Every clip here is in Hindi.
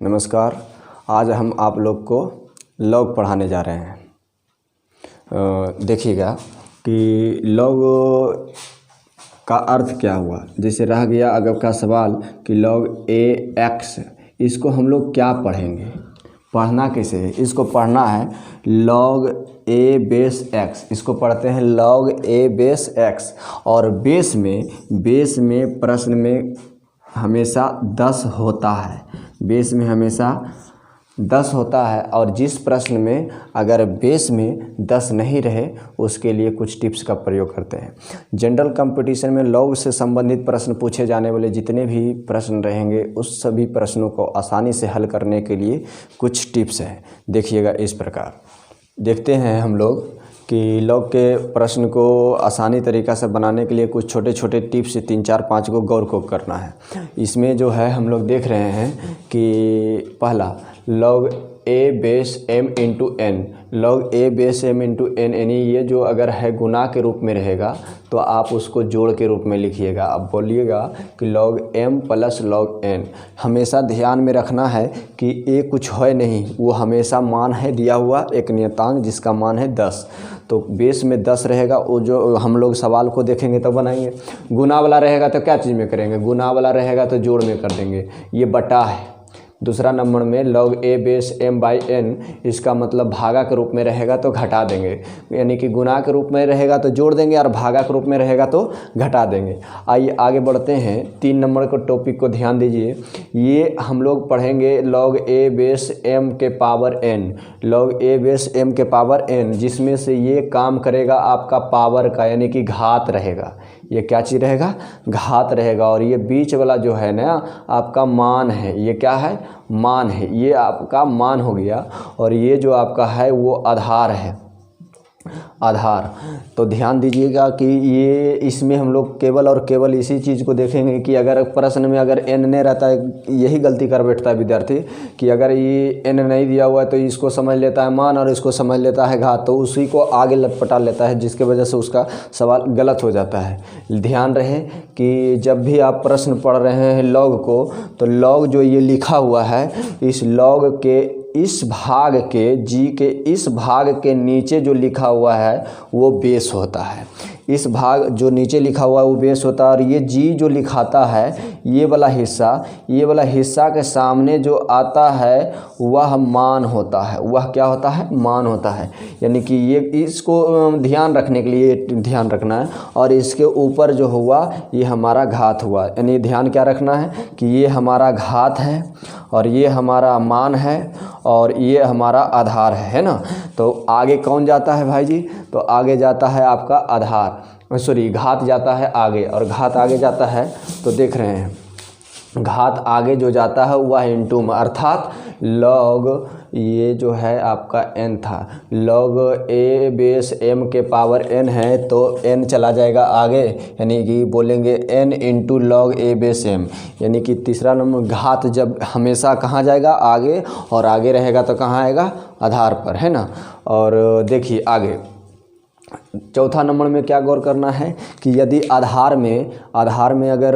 नमस्कार। आज हम आप लोग को लॉग पढ़ाने जा रहे हैं। देखिएगा कि लॉग का अर्थ क्या हुआ। जैसे रह गया अगर का सवाल कि लॉग ए एक्स, इसको हम लोग क्या पढ़ेंगे, पढ़ना कैसे है। इसको पढ़ना है लॉग ए बेस एक्स, इसको पढ़ते हैं लॉग ए बेस एक्स। और बेस में प्रश्न में हमेशा 10 होता है, बेस में हमेशा 10 होता है। और जिस प्रश्न में अगर बेस में 10 नहीं रहे उसके लिए कुछ टिप्स का प्रयोग करते हैं। जनरल कंपटीशन में लॉग से संबंधित प्रश्न पूछे जाने वाले जितने भी प्रश्न रहेंगे उस सभी प्रश्नों को आसानी से हल करने के लिए कुछ टिप्स हैं। देखिएगा इस प्रकार देखते हैं हम लोग कि लॉग के प्रश्न को आसानी तरीक़ा से बनाने के लिए कुछ छोटे छोटे टिप्स 3, 4, 5 को गौर को करना है। इसमें जो है हम लोग देख रहे हैं कि पहला log A base M into N, log A base M into N, यानी ये जो अगर है गुना के रूप में रहेगा तो आप उसको जोड़ के रूप में लिखिएगा। अब बोलिएगा कि log M plus log N. हमेशा ध्यान में रखना है कि ए कुछ है नहीं, वो हमेशा मान है दिया हुआ एक नियतांक जिसका मान है 10। तो बेस में 10 रहेगा, वो जो हम लोग सवाल को देखेंगे तो बनाएंगे। गुना वाला रहेगा तो क्या चीज़ में करेंगे, गुना वाला रहेगा तो जोड़ में कर देंगे, ये बटा है। दूसरा नंबर में log A base M by N, इसका मतलब भागा के रूप में रहेगा तो घटा देंगे, यानी कि गुना के रूप में रहेगा तो जोड़ देंगे और भागा के रूप में रहेगा तो घटा देंगे। आइए आगे बढ़ते हैं। 3 नंबर को टॉपिक को ध्यान दीजिए। ये हम लोग पढ़ेंगे लॉग ए बेस एम के power N, log A base M के पावर एन, जिसमें से ये काम करेगा आपका पावर का, यानी कि घात रहेगा। ये क्या चीज़ रहेगा, घात रहेगा। और ये बीच वाला जो है ना आपका मान है, ये क्या है, मान है, ये आपका मान हो गया। और ये जो आपका है वो आधार है, आधार। तो ध्यान दीजिएगा कि ये इसमें हम लोग केवल और केवल इसी चीज़ को देखेंगे कि अगर प्रश्न में अगर एन नहीं रहता है, यही गलती कर बैठता है विद्यार्थी कि अगर ये एन नहीं दिया हुआ है तो इसको समझ लेता है मान और इसको समझ लेता है घात, तो उसी को आगे लटपटा लेता है, जिसके वजह से उसका सवाल गलत हो जाता है। ध्यान रहे कि जब भी आप प्रश्न पढ़ रहे हैं लॉग को, तो लॉग जो ये लिखा हुआ है, इस लॉग के इस भाग के जी के इस भाग के नीचे जो लिखा हुआ है वो बेस होता है। इस भाग जो नीचे लिखा हुआ है वो बेस होता है। और ये जी जो लिखाता है ये वाला हिस्सा के सामने जो आता है वह मान होता है, वह क्या होता है, मान होता है। यानी कि ये इसको ध्यान रखने के लिए ध्यान रखना है। और इसके ऊपर जो हुआ ये हमारा घात हुआ, यानी ध्यान क्या रखना है कि ये हमारा घात है और ये हमारा मान है और ये हमारा आधार है ना। तो आगे कौन जाता है भाई जी, तो आगे जाता है आपका आधार, सॉरी घात जाता है आगे। और घात आगे जाता है तो देख रहे हैं घात आगे जो जाता है वह इंटू में, अर्थात लॉग ये जो है आपका n था, लॉग ए बेस m के पावर n है तो n चला जाएगा आगे, यानी कि बोलेंगे n into log A base m। यानी कि तीसरा नंबर घात जब हमेशा कहाँ जाएगा, आगे, और आगे रहेगा तो कहाँ आएगा, आधार पर, है ना। और देखिए आगे चौथा नंबर में क्या गौर करना है कि यदि आधार में अगर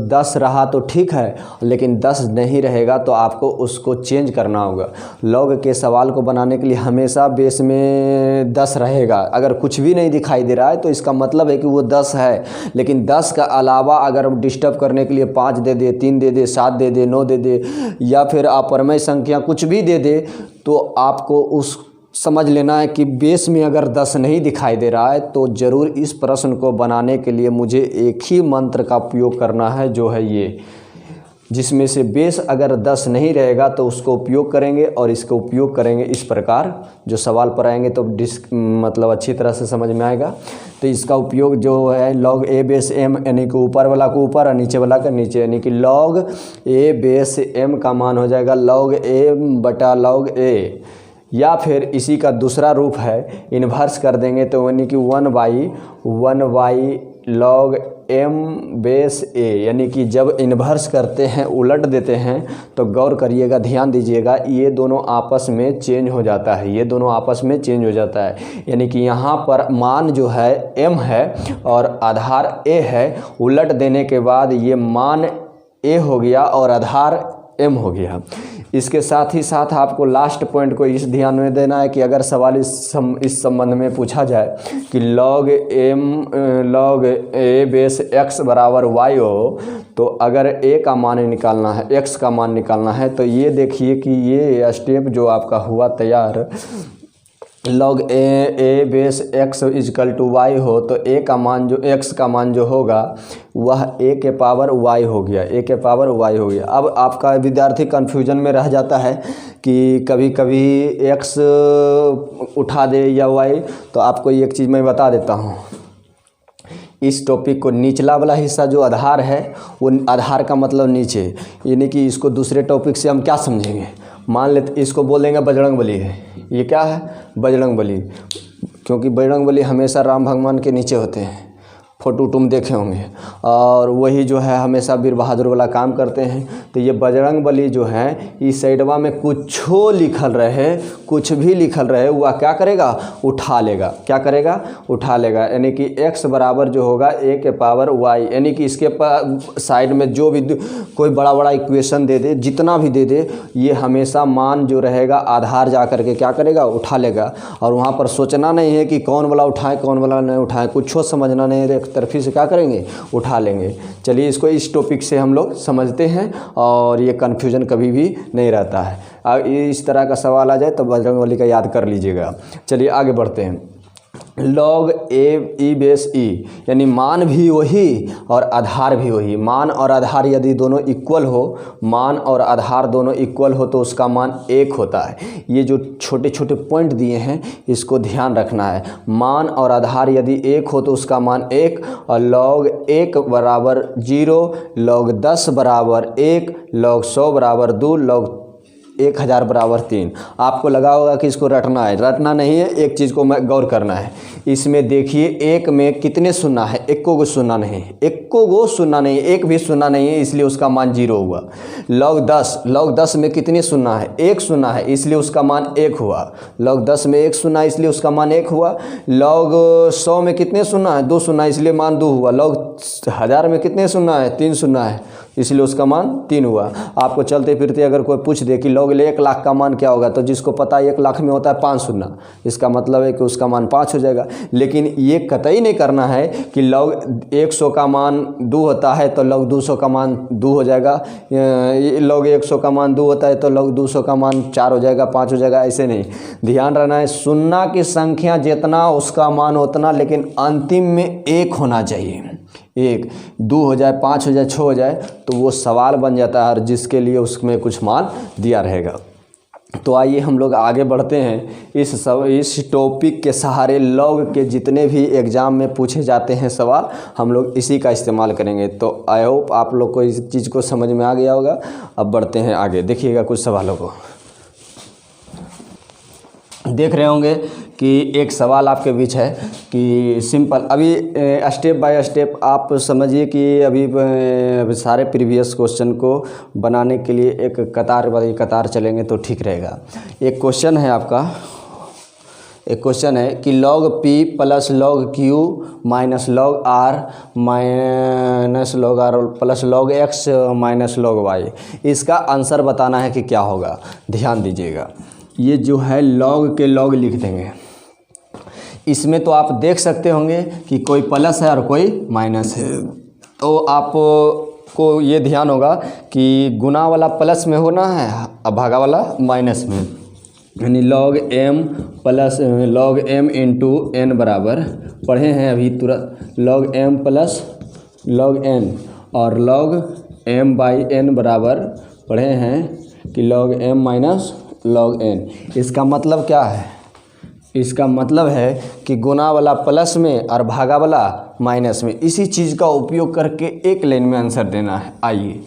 10 रहा तो ठीक है, लेकिन 10 नहीं रहेगा तो आपको उसको चेंज करना होगा। लॉग के सवाल को बनाने के लिए हमेशा बेस में 10 रहेगा। अगर कुछ भी नहीं दिखाई दे रहा है तो इसका मतलब है कि वो 10 है, लेकिन 10 का अलावा अगर डिस्टर्ब करने के लिए 5 दे दे, 3 दे दे, 7 दे दे, 9 दे दे, या फिर अपरमय संख्या कुछ भी दे दे, तो आपको उस समझ लेना है कि बेस में अगर 10 नहीं दिखाई दे रहा है तो ज़रूर इस प्रश्न को बनाने के लिए मुझे एक ही मंत्र का उपयोग करना है, जो है ये, जिसमें से बेस अगर 10 नहीं रहेगा तो उसको उपयोग करेंगे। और इसको उपयोग करेंगे इस प्रकार, जो सवाल पर आएंगे तो मतलब अच्छी तरह से समझ में आएगा। तो इसका उपयोग जो है लॉग ए बेस एम, यानी कि ऊपर वाला को ऊपर और नीचे वाला का नीचे, यानी कि लॉग ए बेस एम का मान हो जाएगा लॉग ए बटा लॉग ए। या फिर इसी का दूसरा रूप है इन्वर्स कर देंगे तो यानी कि 1 बाई लॉग एम बेस ए, यानी कि जब इन्वर्स करते हैं, उलट देते हैं, तो गौर करिएगा, ध्यान दीजिएगा, ये दोनों आपस में चेंज हो जाता है, ये दोनों आपस में चेंज हो जाता है। यानी कि यहाँ पर मान जो है एम है और आधार ए है, उलट देने के बाद ये मान ए हो गया और आधार एम हो गया। इसके साथ ही साथ आपको लास्ट पॉइंट को इस ध्यान में देना है कि अगर सवाल इस संबंध में पूछा जाए कि log a बेस x बराबर y हो, तो अगर a का मान निकालना है, x का मान निकालना है, तो ये देखिए कि ये स्टेप जो आपका हुआ तैयार, log a base x is equal to y हो, तो a का मान जो x का मान जो होगा वह a के पावर y हो गया, a के पावर y हो गया। अब आपका विद्यार्थी कन्फ्यूजन में रह जाता है कि कभी कभी x उठा दे या y, तो आपको एक चीज़ मैं बता देता हूँ। इस टॉपिक को निचला वाला हिस्सा जो आधार है, वो आधार का मतलब नीचे, यानी कि इसको दूसरे टॉपिक से हम क्या समझेंगे, मान लेते इसको बोल देंगे बजरंगबली है। ये क्या है? बजरंगबली, क्योंकि बजरंगबली हमेशा राम भगवान के नीचे होते हैं, फोटो तुम देखे होंगे, और वही जो है हमेशा वीर बहादुर वाला काम करते हैं। तो ये बजरंगबली जो है, इस साइडवा में कुछो लिखल रहे, कुछ भी लिखल रहे, वह क्या करेगा? उठा लेगा। क्या करेगा? उठा लेगा। यानी कि x बराबर जो होगा a के पावर y, यानी कि इसके साइड में जो भी कोई बड़ा बड़ा इक्वेशन दे दे, जितना भी दे दे, ये हमेशा मान जो रहेगा आधार जा कर के क्या करेगा? उठा लेगा। और वहाँ पर सोचना नहीं है कि कौन वाला उठाएं कौन वाला नहीं उठाएं, कुछो समझना नहीं है, तरफी से क्या करेंगे? उठा लेंगे। चलिए इसको इस टॉपिक से हम लोग समझते हैं और ये कन्फ्यूजन कभी भी नहीं रहता है। अब इस तरह का सवाल आ जाए तो बजरंगबली का याद कर लीजिएगा। चलिए आगे बढ़ते हैं। log a e base e, यानी मान भी वही और आधार भी वही। मान और आधार यदि दोनों इक्वल हो, मान और आधार दोनों इक्वल हो, तो उसका मान 1 होता है। ये जो छोटे छोटे पॉइंट दिए हैं इसको ध्यान रखना है। मान और आधार यदि 1 हो तो उसका मान 1, और log 1 बराबर 0, log 10 बराबर 1, log 100 बराबर 2, log 1000 बराबर 3। आपको लगा होगा कि इसको रटना है, रटना नहीं है, एक चीज़ को गौर करना है। इसमें देखिए 1 में कितने शून्य है? एको गो शून्य नहीं, एको गो शून्य नहीं, एक भी शून्य नहीं है, इसलिए उसका मान 0 हुआ। log 10 में कितने शून्य है? 1 शून्य है, इसलिए उसका मान 1 हुआ। log 10 में 1 शून्य, इसलिए उसका मान 1 हुआ। log 100 में कितने शून्य है? 2 शून्य, इसलिए मान 2 हुआ। log 1000 में कितने शून्य है? 3 शून्य है, इसलिए उसका मान 3 हुआ। आपको चलते फिरते अगर कोई पूछ दे कि log 1 लाख का मान क्या होगा, तो जिसको पता है 1 लाख में होता है 5 शून्य, इसका मतलब है कि उसका मान 5 हो जाएगा। लेकिन ये कतई नहीं करना है कि log 100 का मान 2 होता है तो log 200 का मान 2 हो जाएगा, log 100 का मान 2 होता है तो log 200 का मान 4 हो जाएगा, 5 हो जाएगा, ऐसे नहीं। ध्यान रखना है, शून्य की संख्या जितना उसका मान उतना, लेकिन अंतिम में 1 होना चाहिए। 1, 2 हो जाए, 5 हो जाए, 6 हो जाए, तो वो सवाल बन जाता है, और जिसके लिए उसमें कुछ मान दिया रहेगा। तो आइए हम लोग आगे बढ़ते हैं। इस टॉपिक के सहारे log के जितने भी एग्ज़ाम में पूछे जाते हैं सवाल, हम लोग इसी का इस्तेमाल करेंगे। तो आई होप आप लोग को इस चीज़ को समझ में आ गया होगा। अब बढ़ते हैं आगे, देखिएगा कुछ सवालों को। देख रहे होंगे कि एक सवाल आपके बीच है कि सिंपल, अभी स्टेप बाय स्टेप आप समझिए कि अभी सारे प्रीवियस क्वेश्चन को बनाने के लिए एक कतार वाली कतार चलेंगे तो ठीक रहेगा। एक क्वेश्चन है आपका, एक क्वेश्चन है कि log p plus log q minus log r minus log r plus log x minus log y, इसका आंसर बताना है कि क्या होगा। ध्यान दीजिएगा, ये जो है log के log लिख देंगे। इसमें तो आप देख सकते होंगे कि कोई प्लस है और कोई माइनस है, तो आपको ये ध्यान होगा कि गुना वाला प्लस में होना है और भागा वाला माइनस में, यानी log m plus log m into n बराबर, पढ़े हैं अभी तुरंत, log m plus log n, और log m बाई n बराबर पढ़े हैं कि log m minus log n। इसका मतलब क्या है? इसका मतलब है कि गुना वाला प्लस में और भागा वाला माइनस में, इसी चीज़ का उपयोग करके एक लाइन में आंसर देना है। आइए,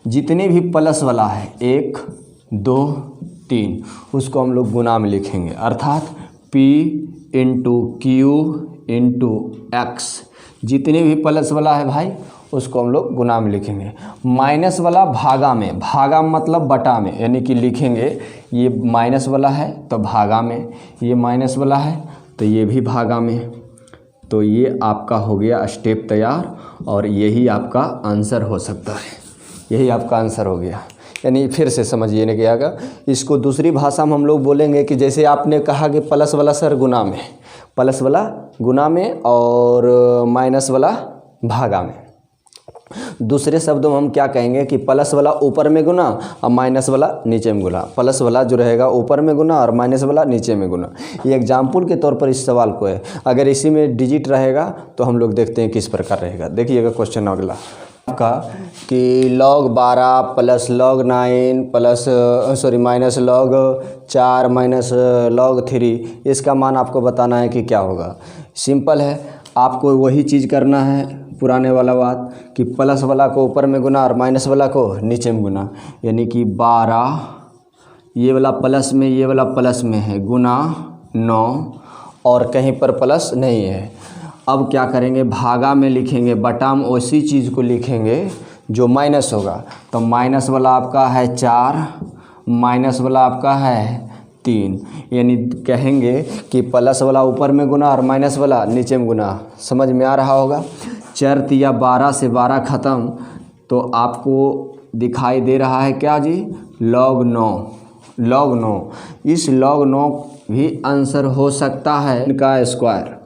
जितने भी प्लस वाला है 1, 2, 3, उसको हम लोग गुना में लिखेंगे, अर्थात p into Q into x. जितने भी प्लस वाला है भाई उसको हम लोग गुना में लिखेंगे। माइनस वाला भागा में, भागा मतलब बटा में, यानी कि लिखेंगे ये माइनस वाला है तो भागा में, ये माइनस वाला है तो ये भी भागा में। तो ये आपका हो गया स्टेप तैयार, और यही आपका आंसर हो सकता है, यही आपका आंसर हो गया। यानी फिर से समझिए नहीं क्या, इसको दूसरी भाषा में हम लोग बोलेंगे कि जैसे आपने कहा कि प्लस वाला सर गुना में, प्लस वाला गुना में और माइनस वाला भागा में। दूसरे शब्दों में हम क्या कहेंगे कि प्लस वाला ऊपर में गुना और माइनस वाला नीचे में गुना, प्लस वाला जो रहेगा ऊपर में गुना और माइनस वाला नीचे में गुना। ये एग्जाम्पल के तौर पर इस सवाल को है। अगर इसी में डिजिट रहेगा तो हम लोग देखते हैं किस प्रकार रहेगा। देखिएगा क्वेश्चन अगला आपका कि log 12 plus log 9 plus minus log 4 minus log 3, इसका मान आपको बताना है कि क्या होगा। सिंपल है, आपको वही चीज़ करना है पुराने वाला बात कि प्लस वाला को ऊपर में गुना और माइनस वाला को नीचे में गुना, यानी कि 12 ये वाला प्लस में ये वाला प्लस में है गुना 9 और कहीं पर प्लस नहीं है। अब क्या करेंगे, भागा में लिखेंगे, बटा में उसी चीज़ को लिखेंगे जो माइनस होगा। तो माइनस वाला आपका है 4, माइनस वाला आपका है 3, यानी कहेंगे कि प्लस वाला ऊपर में गुना और माइनस वाला नीचे में गुना। समझ में आ रहा होगा। 4 तिया 12 से 12 ख़त्म, तो आपको दिखाई दे रहा है क्या जी, log 9। log 9, इस log 9 भी आंसर हो सकता है 3 का स्क्वायर,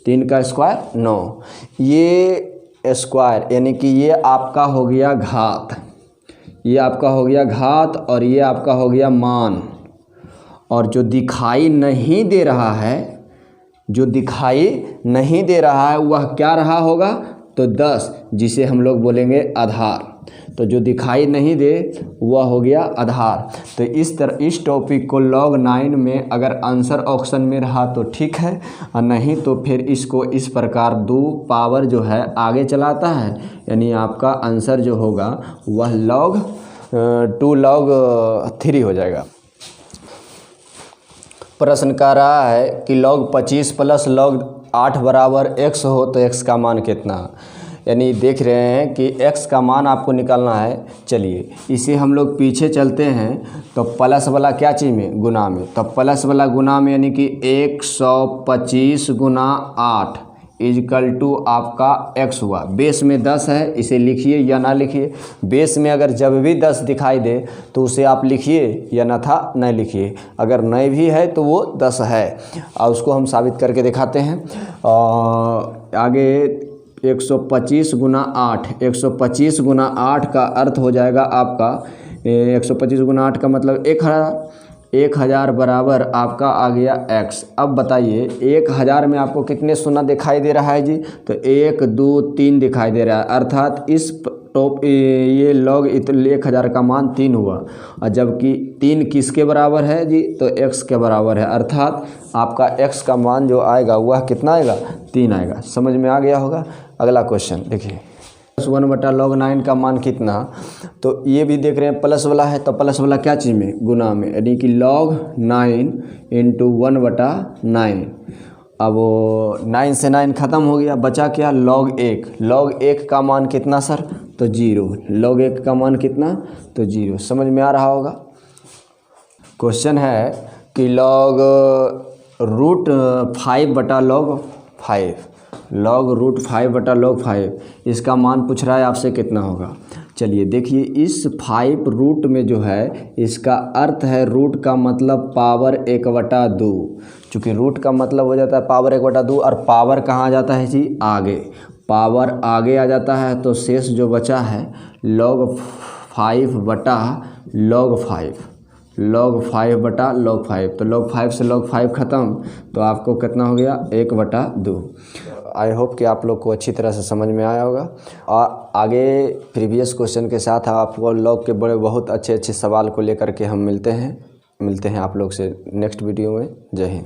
3 का स्क्वायर 9। ये स्क्वायर यानी कि ये आपका हो गया घात, ये आपका हो गया घात और ये आपका हो गया मान। और जो दिखाई नहीं दे रहा है, जो दिखाई नहीं दे रहा है वह क्या रहा होगा, तो 10, जिसे हम लोग बोलेंगे आधार। तो जो दिखाई नहीं दे वह हो गया आधार। तो इस टॉपिक को log 9 में अगर आंसर ऑप्शन में रहा तो ठीक है, और नहीं तो फिर इसको इस प्रकार 2 पावर जो है आगे चलाता है, यानी आपका आंसर जो होगा वह log 2 log 3 हो जाएगा। प्रश्न कह रहा है कि log 25 प्लस log 8 बराबर x हो तो x का मान कितना। यानी देख रहे हैं कि x का मान आपको निकालना है। चलिए इसे हम लोग पीछे चलते हैं, तो प्लस वाला क्या चीज़ में, गुना में। तो प्लस वाला गुना में यानी कि 125 गुना 8 इजकल टू आपका x हुआ। बेस में 10 है, इसे लिखिए या ना लिखिए। बेस में अगर जब भी 10 दिखाई दे तो उसे आप लिखिए या ना था नहीं लिखिए। अगर नहीं भी है तो वो 10 है, और उसको हम साबित करके दिखाते हैं। आगे 125 गुना 8, 125 गुना 8 का अर्थ हो जाएगा आपका 125 गुना 8 का मतलब 1000 बराबर आपका आ गया x। अब बताइए 1000 में आपको कितने शून्य दिखाई दे रहा है जी, तो 1 2 3 दिखाई दे रहा है। अर्थात इस ये log 1000 का मान 3 हुआ, और जबकि 3 किसके बराबर है जी, तो x के बराबर है। अर्थात आपका x का मान जो आएगा वह कितना आएगा, 3 आएगा। समझ में आ गया होगा। अगला क्वेश्चन देखिए, +1/log 9 का मान कितना। तो ये भी देख रहे हैं प्लस वाला है, तो प्लस वाला क्या चीज़ में, गुना में, यानी कि log 9 × 1/9। अब 9 से 9 ख़त्म हो गया, बचा क्या, log 1। log 1 का मान कितना सर, तो 0। log 1 का मान कितना, तो 0। समझ में आ रहा होगा। क्वेश्चन है कि log √5/log 5, log √5/log 5, इसका मान पूछ रहा है आपसे कितना होगा। चलिए देखिए, इस 5 रूट में जो है इसका अर्थ है, रूट का मतलब पावर 1/2। चूँकि रूट का मतलब हो जाता है पावर 1/2, और पावर कहाँ आ जाता है जी, आगे। पावर आगे आ जाता है, तो शेष जो बचा है log 5/log 5, log 5/log 5। तो log 5 से log 5 ख़त्म, तो आपको कितना हो गया, 1/2। आई होप कि आप लोग को अच्छी तरह से समझ में आया होगा। और आगे प्रीवियस क्वेश्चन के साथ आपको log के बड़े बहुत अच्छे सवाल को लेकर के हम मिलते हैं आप लोग से नेक्स्ट वीडियो में। जय हिंद।